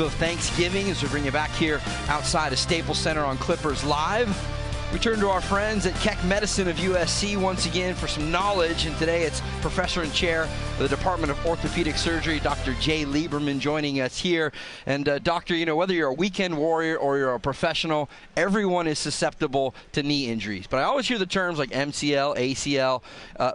Of Thanksgiving as we bring you back here outside of Staples Center on Clippers Live. We turn to our friends at Keck Medicine of USC once again for some knowledge, and today it's Professor and Chair of the Department of Orthopedic Surgery, Dr. Jay Lieberman, joining us here. And Doctor, you know, whether you're a weekend warrior or you're a professional, everyone is susceptible to knee injuries. But I always hear the terms like MCL, ACL,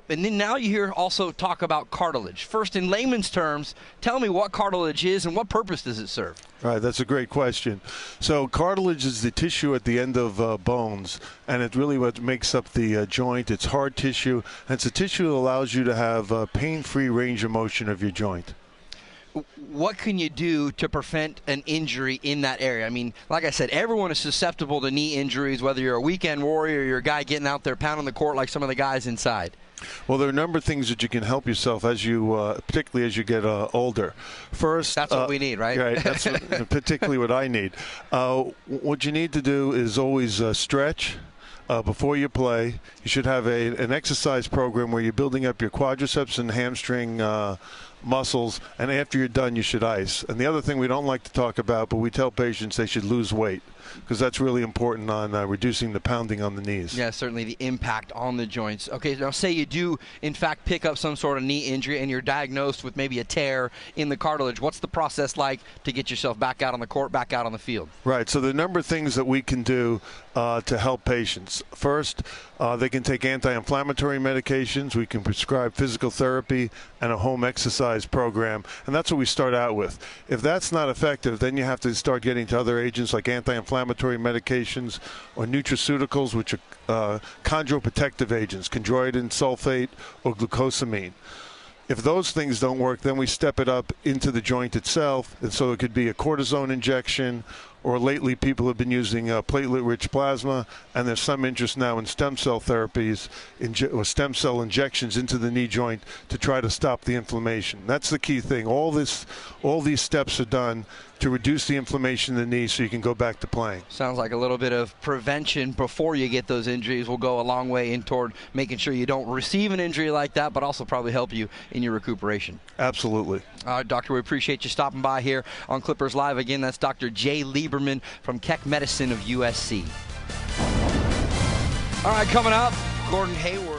and then now you hear also talk about cartilage. First, in layman's terms, tell me what cartilage is and what purpose does it serve? All right, that's a great question. So cartilage is the tissue at the end of bones, and it's really what makes up the joint. It's hard tissue, and it's a tissue that allows you to have pain-free range of motion of your joint. What can you do to prevent an injury in that area? I mean, like I said, everyone is susceptible to knee injuries, whether you're a weekend warrior or you're a guy getting out there pounding the court like some of the guys inside. Well, there are a number of things that you can help yourself as you, particularly as you get older. First, that's what we need, right? Right. That's particularly what I need. What you need to do is always stretch. Before you play, you should have an exercise program where you're building up your quadriceps and hamstring muscles, and after you're done, you should ice. And the other thing we don't like to talk about, but we tell patients they should lose weight, because that's really important on reducing the pounding on the knees. Yeah, certainly the impact on the joints. Okay, now say you do, in fact, pick up some sort of knee injury and you're diagnosed with maybe a tear in the cartilage. What's the process like to get yourself back out on the court, back out on the field? Right, so there are a number of things that we can do to help patients. First, they can take anti-inflammatory medications. We can prescribe physical therapy and a home exercise program, and that's what we start out with. If that's not effective, then you have to start getting to other agents like anti-inflammatory medications or nutraceuticals, which are chondroprotective agents, chondroitin sulfate or glucosamine. If those things don't work, then we step it up into the joint itself, and so it could be a cortisone injection, or lately people have been using platelet-rich plasma, and there's some interest now in stem cell therapies or stem cell injections into the knee joint to try to stop the inflammation. That's the key thing. All these steps are done to reduce the inflammation in the knee so you can go back to playing. Sounds like a little bit of prevention before you get those injuries will go a long way in toward making sure you don't receive an injury like that, but also probably help you in your recuperation. Absolutely. All right, Doctor, we appreciate you stopping by here on Clippers Live. Again, that's Dr. Jay Lieberman from Keck Medicine of USC. All right, coming up, Gordon Hayward.